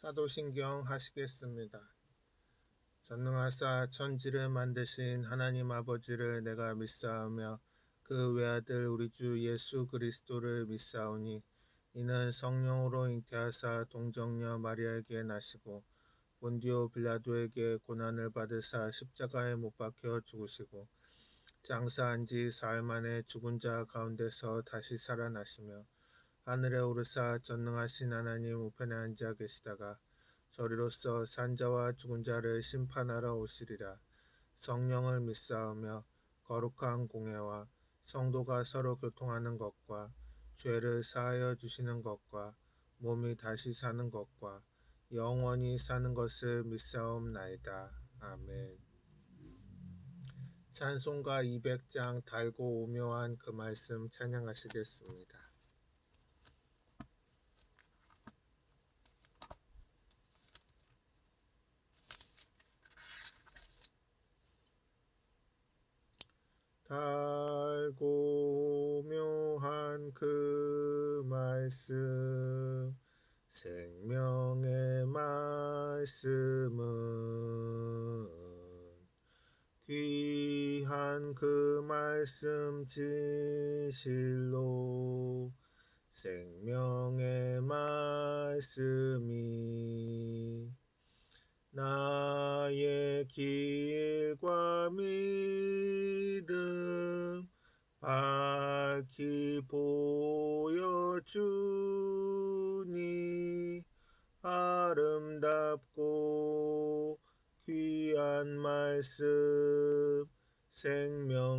사도신경 하시겠습니다. 전능하사 천지를 만드신 하나님 아버지를 내가 믿사오며 그 외아들 우리 주 예수 그리스도를 믿사오니 이는 성령으로 잉태하사 동정녀 마리아에게 나시고 본디오 빌라도에게 고난을 받으사 십자가에 못 박혀 죽으시고 장사한 지 사흘 만에 죽은 자 가운데서 다시 살아나시며 하늘에 오르사 전능하신 하나님 우편에 앉아 계시다가 저리로서 산자와 죽은 자를 심판하러 오시리라. 성령을 믿사오며 거룩한 공회와 성도가 서로 교통하는 것과 죄를 사하여 주시는 것과 몸이 다시 사는 것과 영원히 사는 것을 믿사옵나이다. 아멘. 찬송가 200장 달고 오묘한 그 말씀 찬양하시겠습니다. 달고 묘한 그 말씀 생명의 말씀은 귀한 그 말씀 진실로 생명의 말씀이 나의 길과 믿음 밝히 보여주니 아름답고 귀한 말씀 생명샘이로다.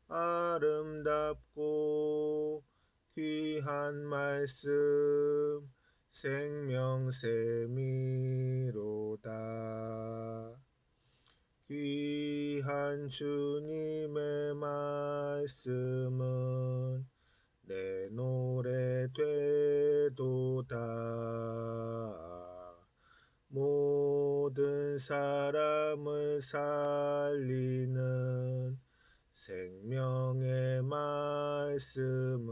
아름답고 귀한 말씀 생명샘이로다. 귀한 주님의 말씀은 내 노래 되도다. 모든 사람을 살리는 생명의 말씀은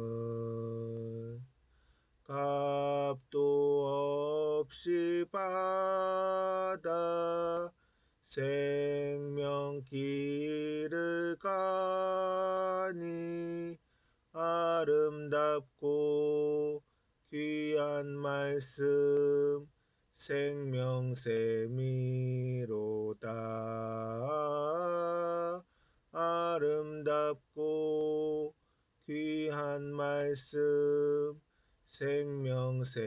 값도 없이 받아 생명길을 가니 아름답고 귀한 말씀 생명샘이로다. 아름답고 귀한 말씀 생명샘이로다.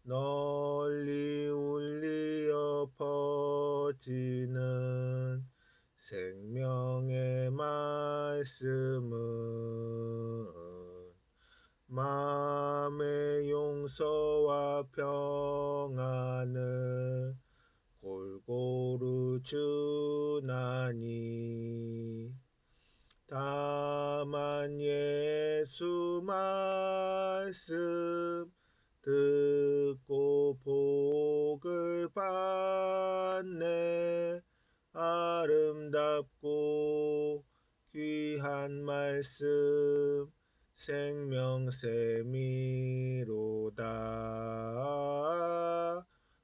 널리 울리어 퍼지는 생명의 말씀은 마음의 용서와 평안을 골고루 주나니 다만 예수 말씀 듣고 복을 받네. 아름답고 귀한 말씀 생명샘이로다.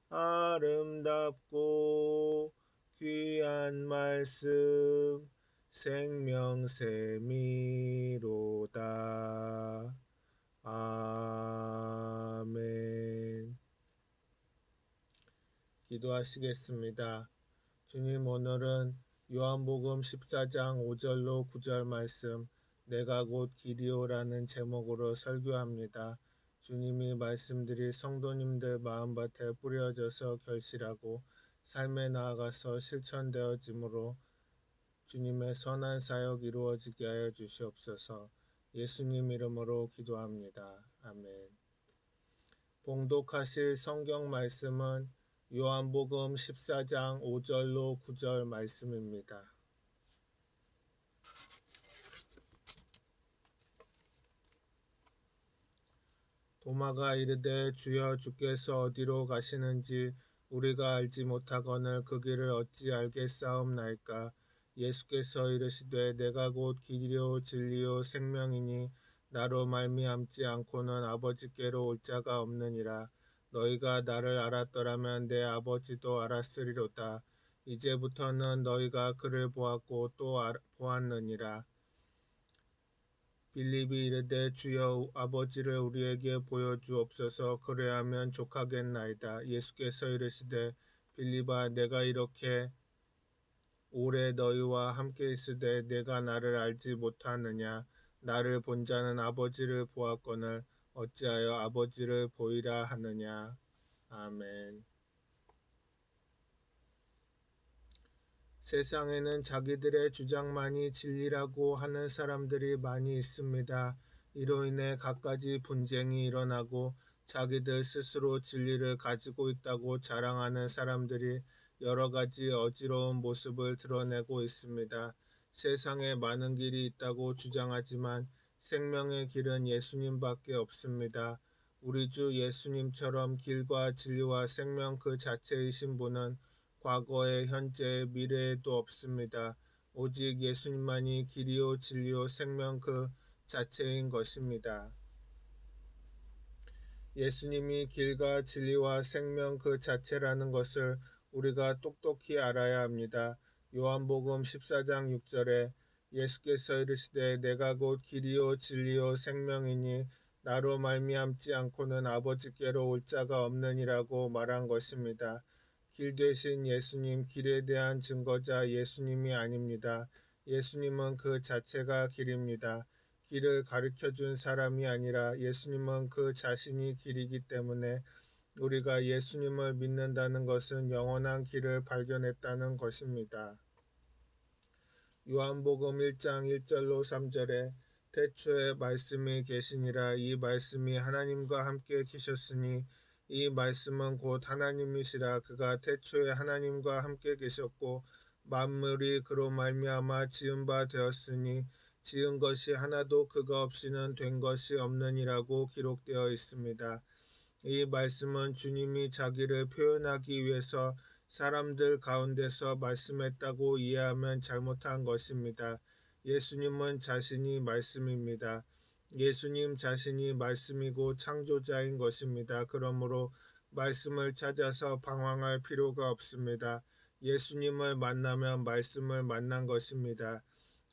아름답고 귀한 말씀 생명샘이로다. 아멘. 기도하시겠습니다. 주님, 오늘은 요한복음 14장 5절로 9절 말씀 내가 곧 길이오라는 제목으로 설교합니다. 주님이 말씀들이 성도님들 마음밭에 뿌려져서 결실하고 삶에 나아가서 실천되어지므로 주님의 선한 사역 이루어지게 하여 주시옵소서. 예수님 이름으로 기도합니다. 아멘. 봉독하실 성경 말씀은 요한복음 14장 5절로 9절 말씀입니다. 도마가 이르되 주여 주께서 어디로 가시는지 우리가 알지 못하거늘 그 길을 어찌 알겠사옵나이까. 예수께서 이르시되 내가 곧 길이요 진리요 생명이니 나로 말미암지 않고는 아버지께로 올 자가 없느니라. 너희가 나를 알았더라면 내 아버지도 알았으리로다. 이제부터는 너희가 그를 보았고 또 보았느니라. 빌립이 이르되 주여 아버지를 우리에게 보여주옵소서. 그래야면 족하겠나이다. 예수께서 이르시되 빌립아 내가 이렇게 오래 너희와 함께 있으되 내가 나를 알지 못하느냐. 나를 본 자는 아버지를 보았거늘 어찌하여 아버지를 보이라 하느냐. 아멘. 세상에는 자기들의 주장만이 진리라고 하는 사람들이 많이 있습니다. 이로 인해 갖가지 분쟁이 일어나고 자기들 스스로 진리를 가지고 있다고 자랑하는 사람들이 여러 가지 어지러운 모습을 드러내고 있습니다. 세상에 많은 길이 있다고 주장하지만 생명의 길은 예수님밖에 없습니다. 우리 주 예수님처럼 길과 진리와 생명 그 자체이신 분은 과거에, 현재, 미래에도 없습니다. 오직 예수님만이 길이요, 진리요, 생명 그 자체인 것입니다. 예수님이 길과 진리와 생명 그 자체라는 것을 우리가 똑똑히 알아야 합니다. 요한복음 14장 6절에 예수께서 이르시되 내가 곧 길이요 진리요 생명이니 나로 말미암지 않고는 아버지께로 올 자가 없느니라고 말한 것입니다. 길 되신 예수님, 길에 대한 증거자 예수님이 아닙니다. 예수님은 그 자체가 길입니다. 길을 가르쳐 준 사람이 아니라 예수님은 그 자신이 길이기 때문에 우리가 예수님을 믿는다는 것은 영원한 길을 발견했다는 것입니다. 요한복음 1장 1절로 3절에 태초에 말씀이 계시니라. 이 말씀이 하나님과 함께 계셨으니 이 말씀은 곧 하나님이시라. 그가 태초에 하나님과 함께 계셨고 만물이 그로 말미암아 지은 바 되었으니 지은 것이 하나도 그가 없이는 된 것이 없느니라고 기록되어 있습니다. 이 말씀은 주님이 자기를 표현하기 위해서 사람들 가운데서 말씀했다고 이해하면 잘못한 것입니다. 예수님은 자신이 말씀입니다. 예수님 자신이 말씀이고 창조자인 것입니다. 그러므로 말씀을 찾아서 방황할 필요가 없습니다. 예수님을 만나면 말씀을 만난 것입니다.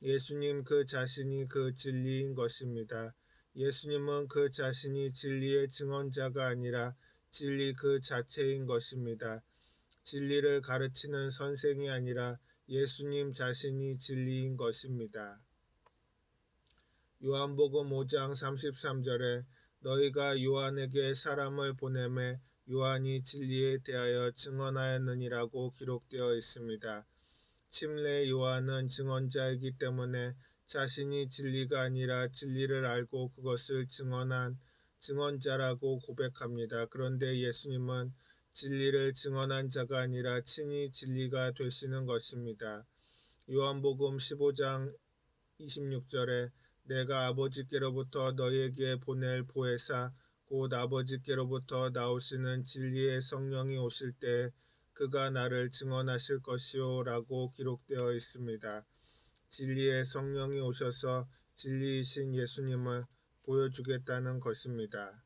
예수님 그 자신이 그 진리인 것입니다. 예수님은 그 자신이 진리의 증언자가 아니라 진리 그 자체인 것입니다. 진리를 가르치는 선생이 아니라 예수님 자신이 진리인 것입니다. 요한복음 5장 33절에 너희가 요한에게 사람을 보내매 요한이 진리에 대하여 증언하였느니라고 기록되어 있습니다. 침례 요한은 증언자이기 때문에 자신이 진리가 아니라 진리를 알고 그것을 증언한 증언자라고 고백합니다. 그런데 예수님은 진리를 증언한 자가 아니라 친히 진리가 되시는 것입니다. 요한복음 15장 26절에 내가 아버지께로부터 너희에게 보낼 보혜사 곧 아버지께로부터 나오시는 진리의 성령이 오실 때 그가 나를 증언하실 것이요 라고 기록되어 있습니다. 진리의 성령이 오셔서 진리이신 예수님을 보여주겠다는 것입니다.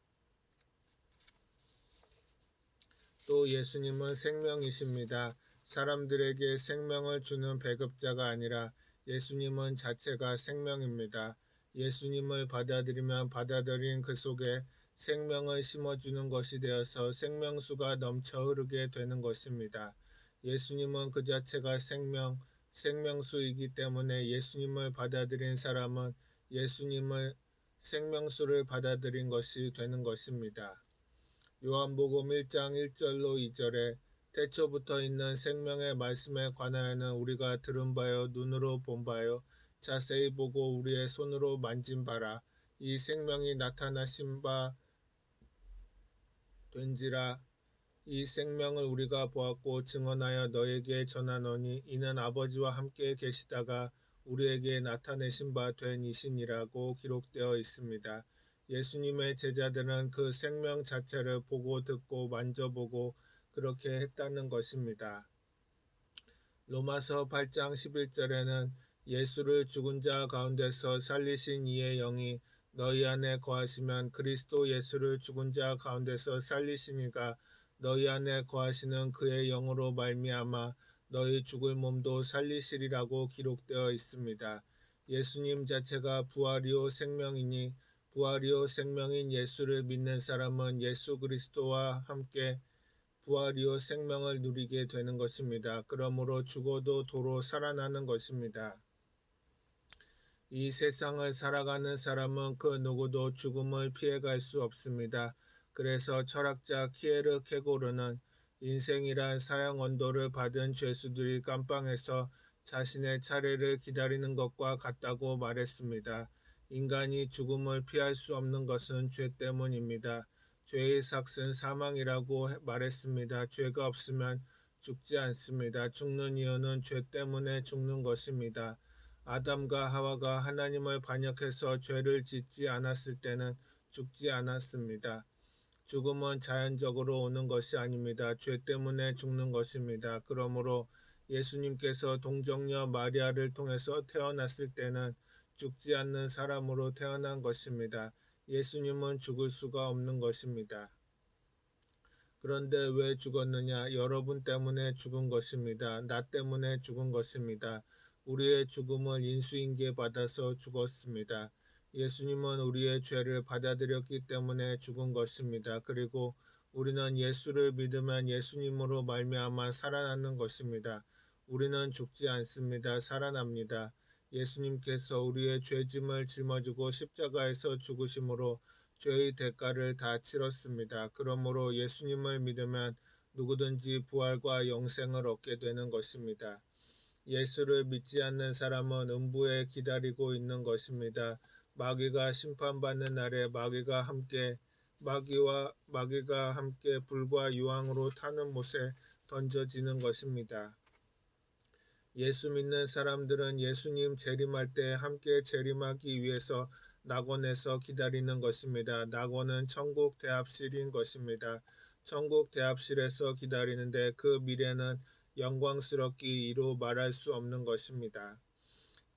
또 예수님은 생명이십니다. 사람들에게 생명을 주는 배급자가 아니라 예수님은 자체가 생명입니다. 예수님을 받아들이면 받아들인 그 속에 생명을 심어주는 것이 되어서 생명수가 넘쳐 흐르게 되는 것입니다. 예수님은 그 자체가 생명수이기 때문에 예수님을 받아들인 사람은 예수님을 생명수를 받아들인 것이 되는 것입니다. 요한복음 1장 1절로 2절에 태초부터 있는 생명의 말씀에 관하여는 우리가 들은 바요 눈으로 본 바요 자세히 보고 우리의 손으로 만진 바라. 이 생명이 나타나신 바 된지라. 이 생명을 우리가 보았고 증언하여 너에게 전하노니 이는 아버지와 함께 계시다가 우리에게 나타내신 바 된 이신이라고 기록되어 있습니다. 예수님의 제자들은 그 생명 자체를 보고 듣고 만져보고 그렇게 했다는 것입니다. 로마서 8장 11절에는 예수를 죽은 자 가운데서 살리신 이의 영이 너희 안에 거하시면 그리스도 예수를 죽은 자 가운데서 살리시니가 너희 안에 거하시는 그의 영으로 말미암아 너희 죽을 몸도 살리시리라고 기록되어 있습니다. 예수님 자체가 부활이요 생명이니 부활이요 생명인 예수를 믿는 사람은 예수 그리스도와 함께 부활이요 생명을 누리게 되는 것입니다. 그러므로 죽어도 도로 살아나는 것입니다. 이 세상을 살아가는 사람은 그 누구도 죽음을 피해갈 수 없습니다. 그래서 철학자 키에르 케고르는 인생이란 사형 언도를 받은 죄수들이 깜빵에서 자신의 차례를 기다리는 것과 같다고 말했습니다. 인간이 죽음을 피할 수 없는 것은 죄 때문입니다. 죄의 삭은 사망이라고 말했습니다. 죄가 없으면 죽지 않습니다. 죽는 이유는 죄 때문에 죽는 것입니다. 아담과 하와가 하나님을 반역해서 죄를 짓지 않았을 때는 죽지 않았습니다. 죽음은 자연적으로 오는 것이 아닙니다. 죄 때문에 죽는 것입니다. 그러므로 예수님께서 동정녀 마리아를 통해서 태어났을 때는 죽지 않는 사람으로 태어난 것입니다. 예수님은 죽을 수가 없는 것입니다. 그런데 왜 죽었느냐? 여러분 때문에 죽은 것입니다. 나 때문에 죽은 것입니다. 우리의 죽음을 인수인계 받아서 죽었습니다. 예수님은 우리의 죄를 받아들였기 때문에 죽은 것입니다. 그리고 우리는 예수를 믿으면 예수님으로 말미암아 살아나는 것입니다. 우리는 죽지 않습니다. 살아납니다. 예수님께서 우리의 죄짐을 짊어지고 십자가에서 죽으심으로 죄의 대가를 다 치렀습니다. 그러므로 예수님을 믿으면 누구든지 부활과 영생을 얻게 되는 것입니다. 예수를 믿지 않는 사람은 음부에 기다리고 있는 것입니다. 마귀가 심판받는 날에 마귀가 함께 불과 유황으로 타는 못에 던져지는 것입니다. 예수 믿는 사람들은 예수님 재림할 때 함께 재림하기 위해서 낙원에서 기다리는 것입니다. 낙원은 천국 대합실인 것입니다. 천국 대합실에서 기다리는데 그 미래는 영광스럽기 이루 말할 수 없는 것입니다.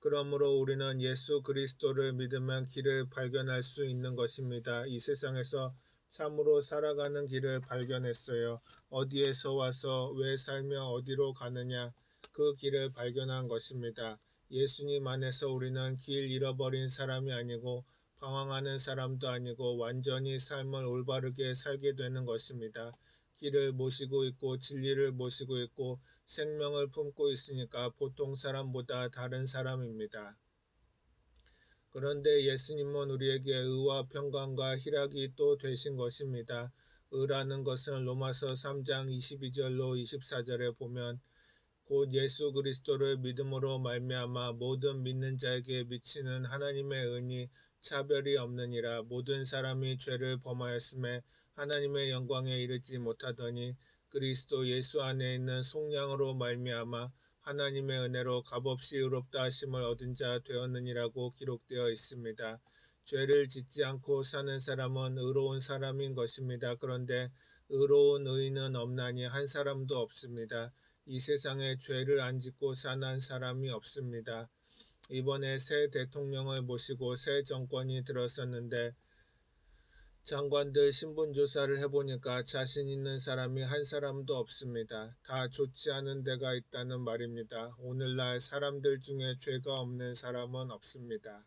그러므로 우리는 예수 그리스도를 믿으면 길을 발견할 수 있는 것입니다. 이 세상에서 참으로 살아가는 길을 발견했어요. 어디에서 와서 왜 살며 어디로 가느냐 그 길을 발견한 것입니다. 예수님 안에서 우리는 길 잃어버린 사람이 아니고 방황하는 사람도 아니고 완전히 삶을 올바르게 살게 되는 것입니다. 길을 모시고 있고 진리를 모시고 있고 생명을 품고 있으니까 보통 사람보다 다른 사람입니다. 그런데 예수님은 우리에게 의와 평강과 희락이 또 되신 것입니다. 의라는 것은 로마서 3장 22절로 24절에 보면 곧 예수 그리스도를 믿음으로 말미암아 모든 믿는 자에게 미치는 하나님의 은이 차별이 없느니라. 모든 사람이 죄를 범하였음에 하나님의 영광에 이르지 못하더니 그리스도 예수 안에 있는 속량으로 말미암아 하나님의 은혜로 값없이 의롭다 하심을 얻은 자 되었느니라고 기록되어 있습니다. 죄를 짓지 않고 사는 사람은 의로운 사람인 것입니다. 그런데 의로운 의인은 없나니 한 사람도 없습니다. 이 세상에 죄를 안 짓고 사는 사람이 없습니다. 이번에 새 대통령을 모시고 새 정권이 들었었는데 장관들 신분조사를 해보니까 자신 있는 사람이 한 사람도 없습니다. 다 좋지 않은 데가 있다는 말입니다. 오늘날 사람들 중에 죄가 없는 사람은 없습니다.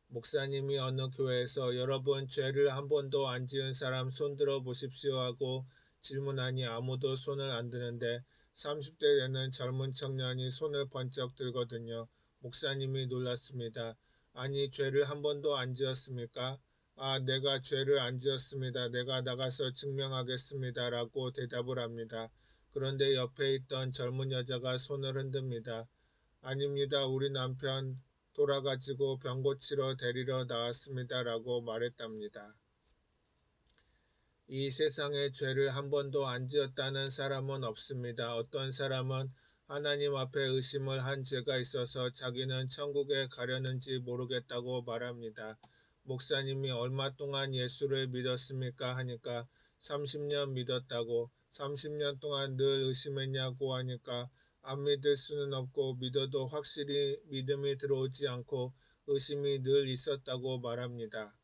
목사님이 어느 교회에서 여러분 죄를 한 번도 안 지은 사람 손들어 보십시오 하고 질문하니 아무도 손을 안 드는데 30대 되는 젊은 청년이 손을 번쩍 들거든요. 목사님이 놀랐습니다. 아니 죄를 한 번도 안 지었습니까? 아, 내가 죄를 안 지었습니다. 내가 나가서 증명하겠습니다. 라고 대답을 합니다. 그런데 옆에 있던 젊은 여자가 손을 흔듭니다. 아닙니다. 우리 남편 돌아가지고 병 고치러 데리러 나왔습니다. 라고 말했답니다. 이 세상에 죄를 한 번도 안 지었다는 사람은 없습니다. 어떤 사람은 하나님 앞에 의심을 한 죄가 있어서 자기는 천국에 가려는지 모르겠다고 말합니다. 목사님이 얼마 동안 예수를 믿었습니까? 하니까 30년 믿었다고 30년 동안 늘 의심했냐고 하니까 안 믿을 수는 없고 믿어도 확실히 믿음이 들어오지 않고 의심이 늘 있었다고 말합니다.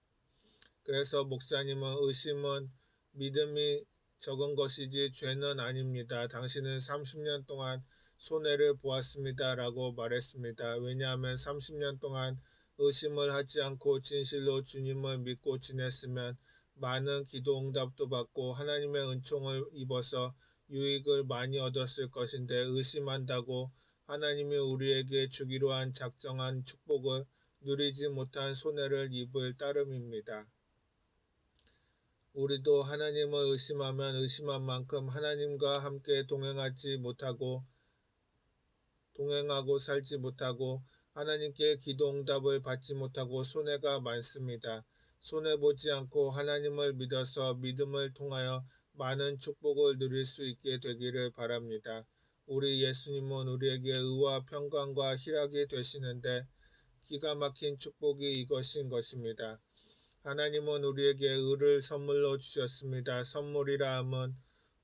그래서 목사님은 의심은 믿음이 적은 것이지 죄는 아닙니다. 당신은 30년 동안 손해를 보았습니다. 라고 말했습니다. 왜냐하면 30년 동안 의심을 하지 않고 진실로 주님을 믿고 지냈으면 많은 기도 응답도 받고 하나님의 은총을 입어서 유익을 많이 얻었을 것인데 의심한다고 하나님이 우리에게 주기로 한 작정한 축복을 누리지 못한 손해를 입을 따름입니다. 우리도 하나님을 의심하면 의심한 만큼 하나님과 함께 동행하고 살지 못하고 하나님께 기도 응답을 받지 못하고 손해가 많습니다. 손해보지 않고 하나님을 믿어서 믿음을 통하여 많은 축복을 누릴 수 있게 되기를 바랍니다. 우리 예수님은 우리에게 의와 평강과 희락이 되시는데 기가 막힌 축복이 이것인 것입니다. 하나님은 우리에게 의를 선물로 주셨습니다. 선물이라 함은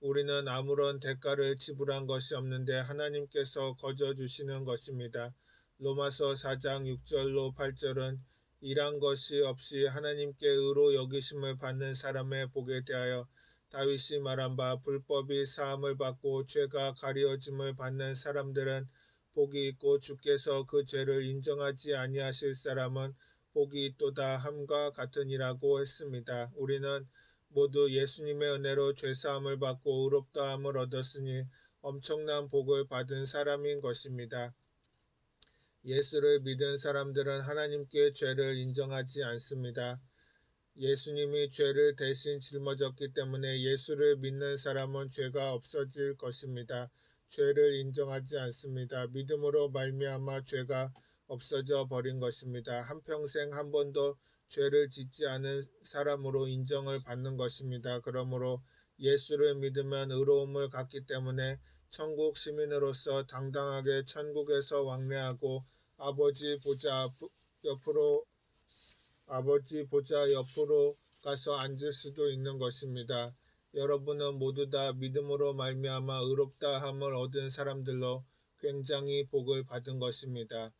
우리는 아무런 대가를 지불한 것이 없는데 하나님께서 거저 주시는 것입니다. 로마서 4장 6절로 8절은 일한 것이 없이 하나님께 의로 여기심을 받는 사람의 복에 대하여 다윗이 말한 바 불법이 사함을 받고 죄가 가려짐을 받는 사람들은 복이 있고 주께서 그 죄를 인정하지 아니하실 사람은 복이 있도다 함과 같으니라고 했습니다. 우리는 모두 예수님의 은혜로 죄사함을 받고 의롭다함을 얻었으니 엄청난 복을 받은 사람인 것입니다. 예수를 믿은 사람들은 하나님께 죄를 인정하지 않습니다. 예수님이 죄를 대신 짊어졌기 때문에 예수를 믿는 사람은 죄가 없어질 것입니다. 죄를 인정하지 않습니다. 믿음으로 말미암아 죄가 없어져 버린 것입니다. 한평생 한 번도 죄를 짓지 않은 사람으로 인정을 받는 것입니다. 그러므로 예수를 믿으면 의로움을 갖기 때문에 천국 시민으로서 당당하게 천국에서 왕래하고 아버지 보좌 옆으로 가서 앉을 수도 있는 것입니다. 여러분은 모두 다 믿음으로 말미암아 의롭다함을 얻은 사람들로 굉장히 복을 받은 것입니다.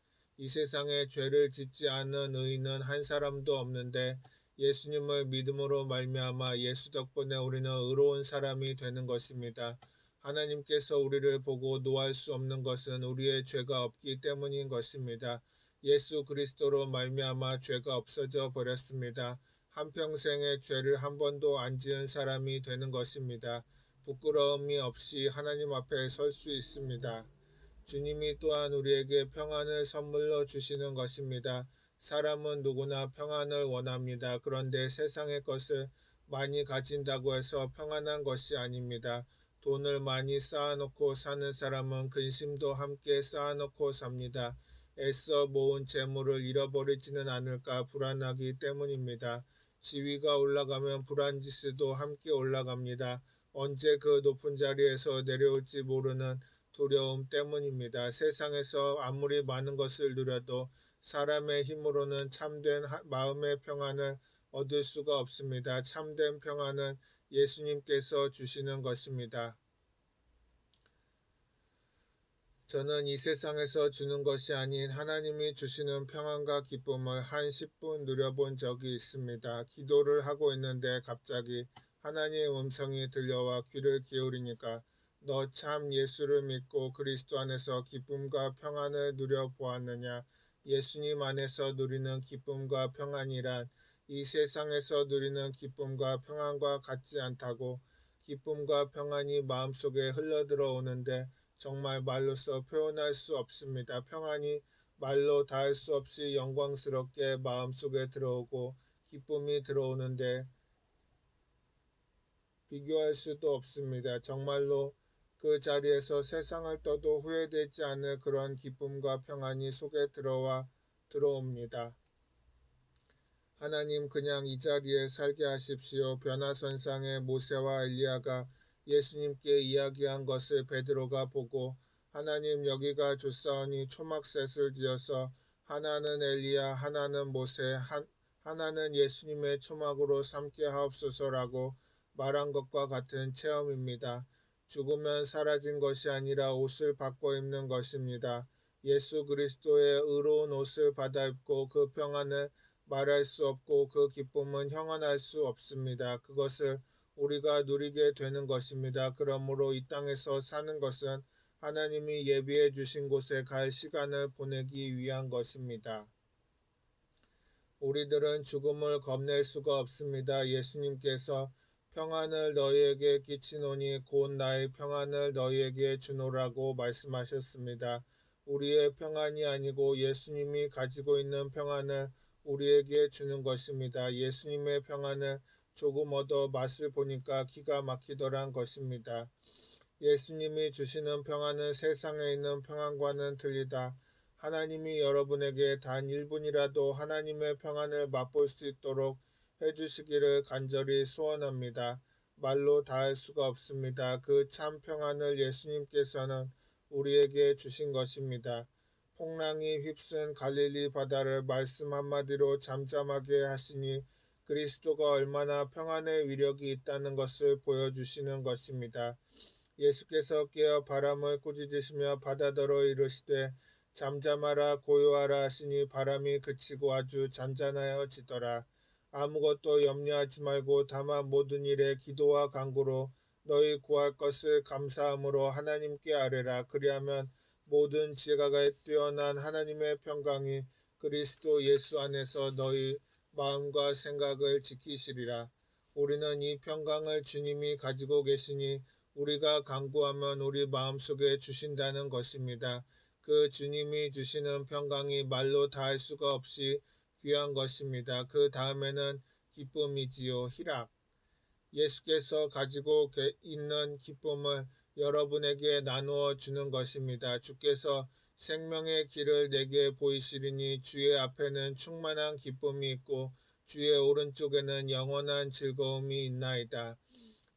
이 세상에 죄를 짓지 않은 의인은 한 사람도 없는데 예수님을 믿음으로 말미암아 예수 덕분에 우리는 의로운 사람이 되는 것입니다. 하나님께서 우리를 보고 노할 수 없는 것은 우리의 죄가 없기 때문인 것입니다. 예수 그리스도로 말미암아 죄가 없어져 버렸습니다. 한평생의 죄를 한 번도 안 지은 사람이 되는 것입니다. 부끄러움이 없이 하나님 앞에 설 수 있습니다. 주님이 또한 우리에게 평안을 선물로 주시는 것입니다. 사람은 누구나 평안을 원합니다. 그런데 세상의 것을 많이 가진다고 해서 평안한 것이 아닙니다. 돈을 많이 쌓아놓고 사는 사람은 근심도 함께 쌓아놓고 삽니다. 애써 모은 재물을 잃어버리지는 않을까 불안하기 때문입니다. 지위가 올라가면 불안지수도 함께 올라갑니다. 언제 그 높은 자리에서 내려올지 모르는 두려움 때문입니다. 세상에서 아무리 많은 것을 누려도 사람의 힘으로는 참된 마음의 평안을 얻을 수가 없습니다. 참된 평안은 예수님께서 주시는 것입니다. 저는 이 세상에서 주는 것이 아닌 하나님이 주시는 평안과 기쁨을 한 10분 누려본 적이 있습니다. 기도를 하고 있는데 갑자기 하나님의 음성이 들려와 귀를 기울이니까 너 참 예수를 믿고 그리스도 안에서 기쁨과 평안을 누려보았느냐? 예수님 안에서 누리는 기쁨과 평안이란 이 세상에서 누리는 기쁨과 평안과 같지 않다고. 기쁨과 평안이 마음속에 흘러들어오는데 정말 말로써 표현할 수 없습니다. 평안이 말로 닿을 수 없이 영광스럽게 마음속에 들어오고 기쁨이 들어오는데 비교할 수도 없습니다. 정말로 그 자리에서 세상을 떠도 후회되지 않을 그런 기쁨과 평안이 속에 들어옵니다. 하나님 그냥 이 자리에 살게 하십시오. 변화선상의 모세와 엘리야가 예수님께 이야기한 것을 베드로가 보고 하나님 여기가 좋사오니 초막셋을 지어서 하나는 엘리야 하나는 모세 하나는 예수님의 초막으로 삼게 하옵소서라고 말한 것과 같은 체험입니다. 죽으면 사라진 것이 아니라 옷을 바꿔 입는 것입니다. 예수 그리스도의 의로운 옷을 받아 입고 그 평안을 말할 수 없고 그 기쁨은 형언할 수 없습니다. 그것을 우리가 누리게 되는 것입니다. 그러므로 이 땅에서 사는 것은 하나님이 예비해 주신 곳에 갈 시간을 보내기 위한 것입니다. 우리들은 죽음을 겁낼 수가 없습니다. 예수님께서 평안을 너희에게 끼치노니 곧 나의 평안을 너희에게 주노라고 말씀하셨습니다. 우리의 평안이 아니고 예수님이 가지고 있는 평안을 우리에게 주는 것입니다. 예수님의 평안을 조금 얻어 맛을 보니까 기가 막히더란 것입니다. 예수님이 주시는 평안은 세상에 있는 평안과는 틀리다. 하나님이 여러분에게 단 1분이라도 하나님의 평안을 맛볼 수 있도록 해주시기를 간절히 소원합니다. 말로 다할 수가 없습니다. 그 참 평안을 예수님께서는 우리에게 주신 것입니다. 풍랑이 휩쓴 갈릴리 바다를 말씀 한마디로 잠잠하게 하시니 그리스도가 얼마나 평안의 위력이 있다는 것을 보여주시는 것입니다. 예수께서 깨어 바람을 꾸짖으시며 바다더러 이르시되 잠잠하라 고요하라 하시니 바람이 그치고 아주 잔잔하여지더라. 아무것도 염려하지 말고 다만 모든 일에 기도와 간구로 너희 구할 것을 감사함으로 하나님께 아뢰라. 그리하면 모든 지혜가 뛰어난 하나님의 평강이 그리스도 예수 안에서 너희 마음과 생각을 지키시리라. 우리는 이 평강을 주님이 가지고 계시니 우리가 간구하면 우리 마음속에 주신다는 것입니다. 그 주님이 주시는 평강이 말로 다할 수가 없이 귀한 것입니다. 그 다음에는 기쁨이지요. 희락. 예수께서 가지고 있는 기쁨을 여러분에게 나누어 주는 것입니다. 주께서 생명의 길을 내게 보이시리니 주의 앞에는 충만한 기쁨이 있고 주의 오른쪽에는 영원한 즐거움이 있나이다.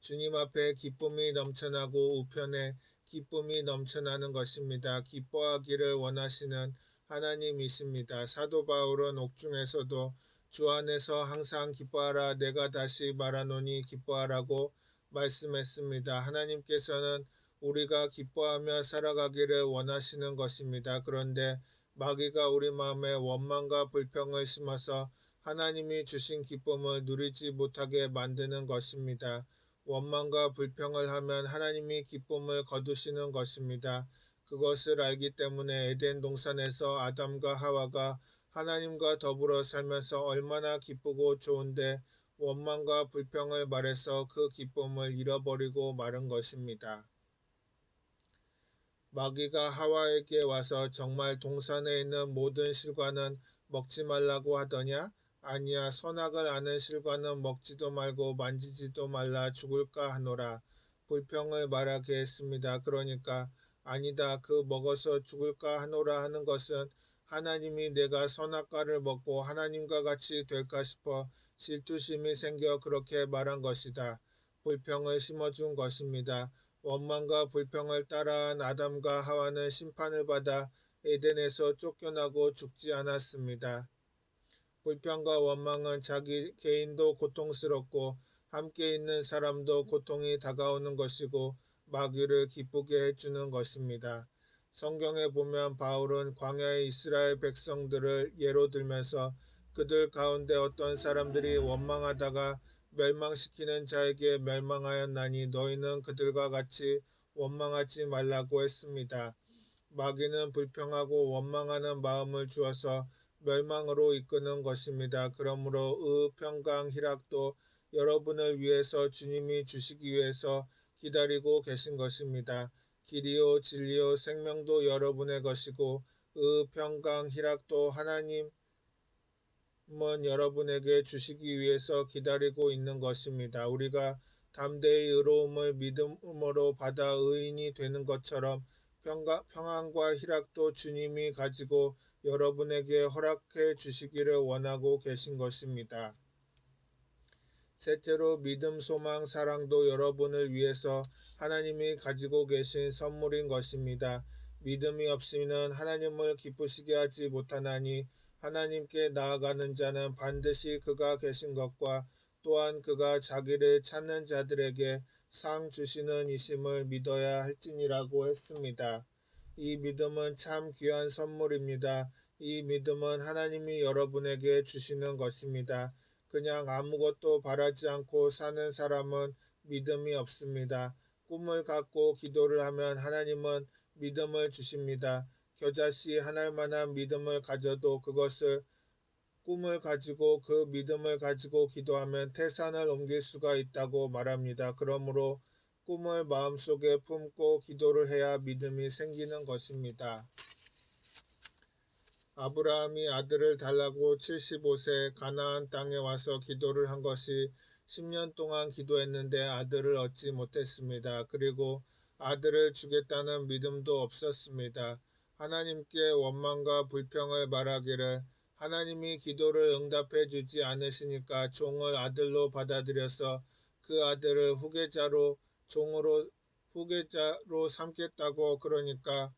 주님 앞에 기쁨이 넘쳐나고 우편에 기쁨이 넘쳐나는 것입니다. 기뻐하기를 원하시는 하나님이십니다. 사도 바울은 옥중에서도 주 안에서 항상 기뻐하라 내가 다시 말하노니 기뻐하라고 말씀했습니다. 하나님께서는 우리가 기뻐하며 살아가기를 원하시는 것입니다. 그런데 마귀가 우리 마음에 원망과 불평을 심어서 하나님이 주신 기쁨을 누리지 못하게 만드는 것입니다. 원망과 불평을 하면 하나님이 기쁨을 거두시는 것입니다. 그것을 알기 때문에 에덴 동산에서 아담과 하와가 하나님과 더불어 살면서 얼마나 기쁘고 좋은데 원망과 불평을 말해서 그 기쁨을 잃어버리고 마른 것입니다. 마귀가 하와에게 와서 정말 동산에 있는 모든 실과는 먹지 말라고 하더냐? 아니야, 선악을 아는 실과는 먹지도 말고 만지지도 말라 죽을까 하노라. 불평을 말하게 했습니다. 그러니까 아니다, 그 먹어서 죽을까 하노라 하는 것은 하나님이 내가 선악과를 먹고 하나님과 같이 될까 싶어 질투심이 생겨 그렇게 말한 것이다. 불평을 심어준 것입니다. 원망과 불평을 따라한 아담과 하와는 심판을 받아 에덴에서 쫓겨나고 죽지 않았습니다. 불평과 원망은 자기 개인도 고통스럽고 함께 있는 사람도 고통이 다가오는 것이고 마귀를 기쁘게 해주는 것입니다. 성경에 보면 바울은 광야의 이스라엘 백성들을 예로 들면서 그들 가운데 어떤 사람들이 원망하다가 멸망시키는 자에게 멸망하였나니 너희는 그들과 같이 원망하지 말라고 했습니다. 마귀는 불평하고 원망하는 마음을 주어서 멸망으로 이끄는 것입니다. 그러므로 평강, 희락도 여러분을 위해서 주님이 주시기 위해서 기다리고 계신 것입니다. 길이요 진리요 생명도 여러분의 것이고 평강, 희락도 하나님은 여러분에게 주시기 위해서 기다리고 있는 것입니다. 우리가 담대히 의로움을 믿음으로 받아 의인이 되는 것처럼 평안과 희락도 주님이 가지고 여러분에게 허락해 주시기를 원하고 계신 것입니다. 셋째로 믿음, 소망, 사랑도 여러분을 위해서 하나님이 가지고 계신 선물인 것입니다. 믿음이 없이는 하나님을 기쁘시게 하지 못하나니 하나님께 나아가는 자는 반드시 그가 계신 것과 또한 그가 자기를 찾는 자들에게 상 주시는 이심을 믿어야 할지니라고 했습니다. 이 믿음은 참 귀한 선물입니다. 이 믿음은 하나님이 여러분에게 주시는 것입니다. 그냥 아무것도 바라지 않고 사는 사람은 믿음이 없습니다. 꿈을 갖고 기도를 하면 하나님은 믿음을 주십니다. 겨자씨 하나만한 믿음을 가져도 그것을 꿈을 가지고 그 믿음을 가지고 기도하면 태산을 옮길 수가 있다고 말합니다. 그러므로 꿈을 마음속에 품고 기도를 해야 믿음이 생기는 것입니다. 아브라함이 아들을 달라고 75세 가나안 땅에 와서 기도를 한 것이 10년 동안 기도했는데 아들을 얻지 못했습니다. 그리고 아들을 주겠다는 믿음도 없었습니다. 하나님께 원망과 불평을 말하기를 하나님이 기도를 응답해 주지 않으시니까 종을 아들로 받아들여서 그 아들을 후계자로 삼겠다고 그러니까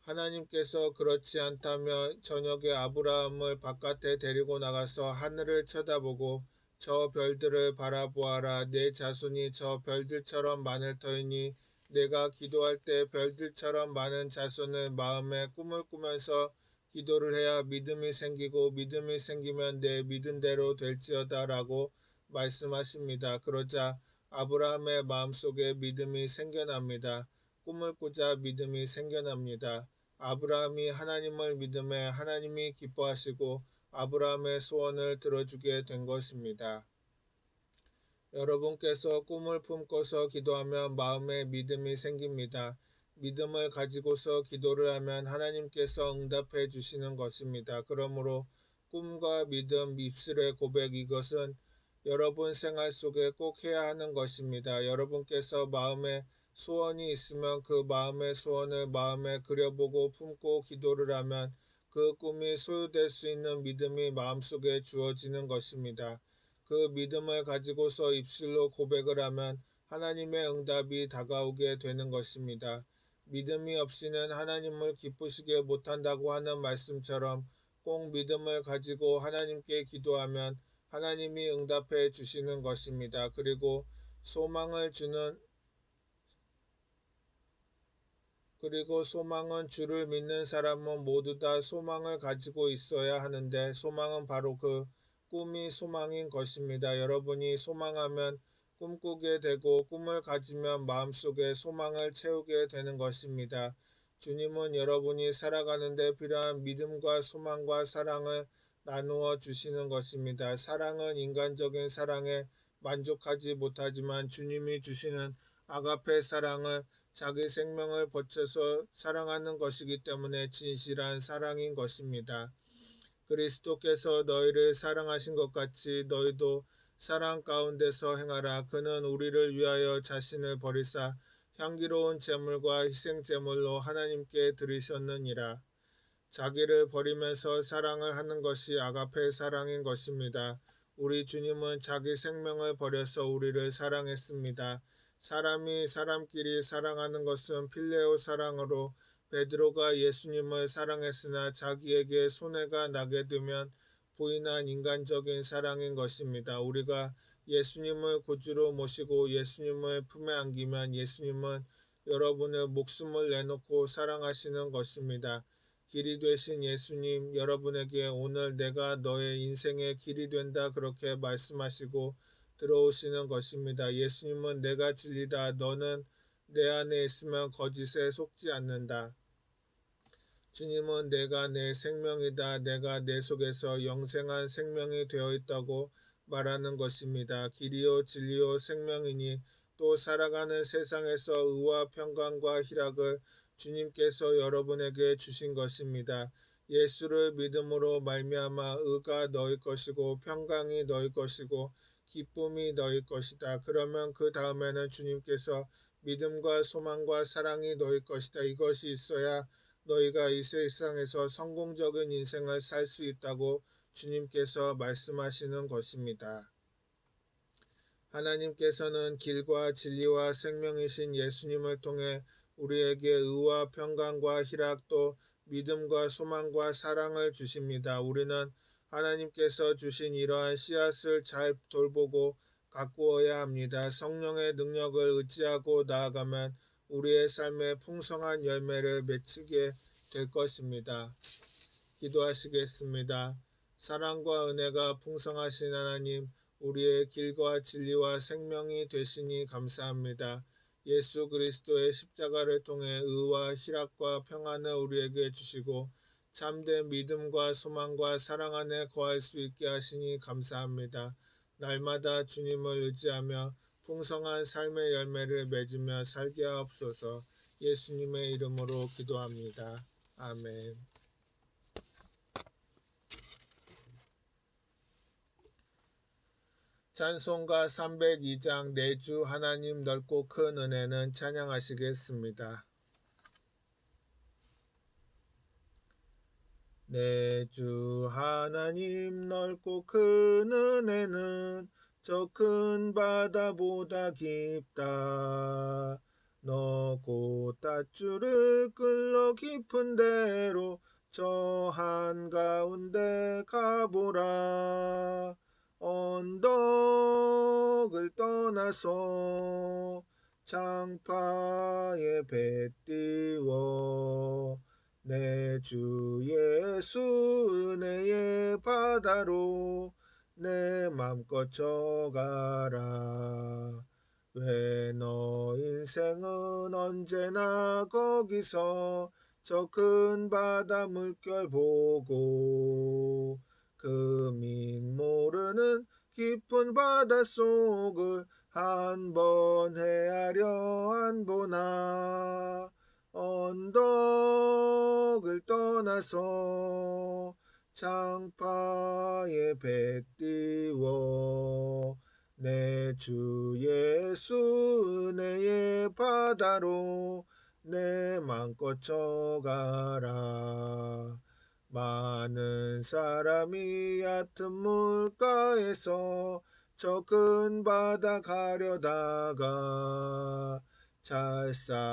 하나님께서 그렇지 않다며 저녁에 아브라함을 바깥에 데리고 나가서 하늘을 쳐다보고 저 별들을 바라보아라. 내 자손이 저 별들처럼 많을 터이니 내가 기도할 때 별들처럼 많은 자손을 마음에 꿈을 꾸면서 기도를 해야 믿음이 생기고 믿음이 생기면 내 믿은 대로 될지어다 라고 말씀하십니다. 그러자 아브라함의 마음속에 믿음이 생겨납니다. 꿈을 꾸자 믿음이 생겨납니다. 아브라함이 하나님을 믿음에 하나님이 기뻐하시고 아브라함의 소원을 들어주게 된 것입니다. 여러분께서 꿈을 품고서 기도하면 마음에 믿음이 생깁니다. 믿음을 가지고서 기도를 하면 하나님께서 응답해 주시는 것입니다. 그러므로 꿈과 믿음, 입술의 고백 이것은 여러분 생활 속에 꼭 해야 하는 것입니다. 여러분께서 마음에 소원이 있으면 그 마음의 소원을 마음에 그려보고 품고 기도를 하면 그 꿈이 소유될 수 있는 믿음이 마음속에 주어지는 것입니다. 그 믿음을 가지고서 입술로 고백을 하면 하나님의 응답이 다가오게 되는 것입니다. 믿음이 없이는 하나님을 기쁘시게 못한다고 하는 말씀처럼 꼭 믿음을 가지고 하나님께 기도하면 하나님이 응답해 주시는 것입니다. 그리고 소망은 주를 믿는 사람은 모두 다 소망을 가지고 있어야 하는데 소망은 바로 그 꿈이 소망인 것입니다. 여러분이 소망하면 꿈꾸게 되고 꿈을 가지면 마음속에 소망을 채우게 되는 것입니다. 주님은 여러분이 살아가는데 필요한 믿음과 소망과 사랑을 나누어 주시는 것입니다. 사랑은 인간적인 사랑에 만족하지 못하지만 주님이 주시는 아가페 사랑을 자기 생명을 바쳐서 사랑하는 것이기 때문에 진실한 사랑인 것입니다. 그리스도께서 너희를 사랑하신 것 같이 너희도 사랑 가운데서 행하라. 그는 우리를 위하여 자신을 버리사 향기로운 제물과 희생 제물로 하나님께 드리셨느니라. 자기를 버리면서 사랑을 하는 것이 아가페 사랑인 것입니다. 우리 주님은 자기 생명을 버려서 우리를 사랑했습니다. 사람이 사람끼리 사랑하는 것은 필레오 사랑으로 베드로가 예수님을 사랑했으나 자기에게 손해가 나게 되면 부인한 인간적인 사랑인 것입니다. 우리가 예수님을 구주로 모시고 예수님을 품에 안기면 예수님은 여러분의 목숨을 내놓고 사랑하시는 것입니다. 길이 되신 예수님, 여러분에게 오늘 내가 너의 인생의 길이 된다 그렇게 말씀하시고 들어오시는 것입니다. 예수님은 내가 진리다. 너는 내 안에 있으면 거짓에 속지 않는다. 주님은 내가 내 생명이다. 내가 내 속에서 영생한 생명이 되어 있다고 말하는 것입니다. 길이요 진리요 생명이니 또 살아가는 세상에서 의와 평강과 희락을 주님께서 여러분에게 주신 것입니다. 예수를 믿음으로 말미암아 의가 너희 것이고 평강이 너희 것이고 기쁨이 너희 것이다. 그러면 그 다음에는 주님께서 믿음과 소망과 사랑이 너희 것이다. 이것이 있어야 너희가 이 세상에서 성공적인 인생을 살 수 있다고 주님께서 말씀하시는 것입니다. 하나님께서는 길과 진리와 생명이신 예수님을 통해 우리에게 의와 평강과 희락 또 믿음과 소망과 사랑을 주십니다. 우리는 하나님께서 주신 이러한 씨앗을 잘 돌보고 가꾸어야 합니다. 성령의 능력을 의지하고 나아가면 우리의 삶에 풍성한 열매를 맺히게 될 것입니다. 기도하시겠습니다. 사랑과 은혜가 풍성하신 하나님, 우리의 길과 진리와 생명이 되시니 감사합니다. 예수 그리스도의 십자가를 통해 의와 희락과 평안을 우리에게 주시고 참된 믿음과 소망과 사랑 안에 거할 수 있게 하시니 감사합니다. 날마다 주님을 의지하며 풍성한 삶의 열매를 맺으며 살게 하옵소서. 예수님의 이름으로 기도합니다. 아멘. 찬송가 302장 내 주 하나님 넓고 큰 은혜는 찬양하시겠습니다. 내 주 하나님 넓고 큰 은혜는 저 큰 바다보다 깊다. 너 곧 닷줄을 끌러 깊은 데로 저 한가운데 가보라. 언덕을 떠나서 장파에 배 띄워 내 주 예수 은혜의 바다로 내 맘껏 져가라. 왜 너 인생은 언제나 거기서 저 큰 바다 물결 보고 금인 모르는 깊은 바닷속을 한 번 헤아려 안 보나. 언덕을 떠나서 장파에 배 띄워 내 주 예수 은혜의 바다로 내 맘껏 져가라. 많은 사람이 얕은 물가에서 저 큰 바다 가려다가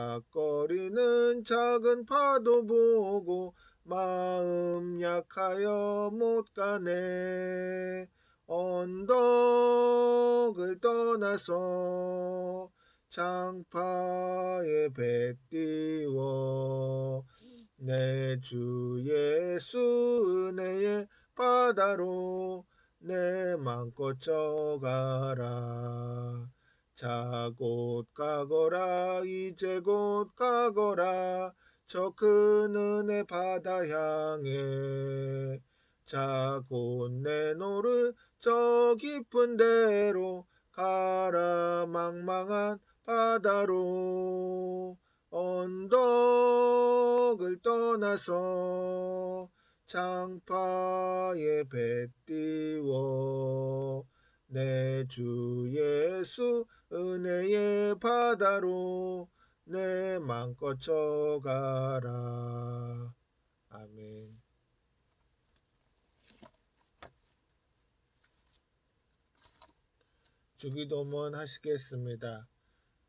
찰싹거리는 작은 파도 보고 마음 약하여 못 가네. 언덕을 떠나서 장파에 배 띄워 내 주 예수 은혜의 바다로 내 맘껏 져가라. 자 곧 가거라 이제 곧 가거라 저 큰 은혜 바다 향해. 자 곧 내노를 저 깊은 데로 가라 망망한 바다로. 언덕을 떠나서 장파에 배 띄워 내 주 예수 은혜의 바다로 내 맘껏 져가라. 아멘. 주기도문 하시겠습니다.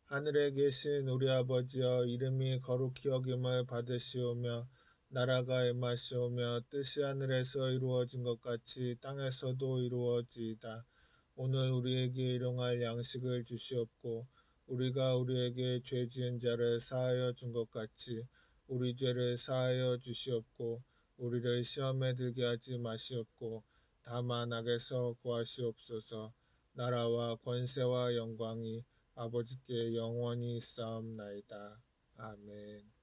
하늘에 계신 우리 아버지여, 이름이 거룩히 여김을 받으시오며 나라가 임하시오며 뜻이 하늘에서 이루어진 것 같이 땅에서도 이루어지이다. 오늘 우리에게 일용할 양식을 주시옵고 우리가 우리에게 죄 지은 자를 사하여 준 것 같이 우리 죄를 사하여 주시옵고 우리를 시험에 들게 하지 마시옵고 다만 악에서 구하시옵소서. 나라와 권세와 영광이 아버지께 영원히 있사옵나이다. 아멘.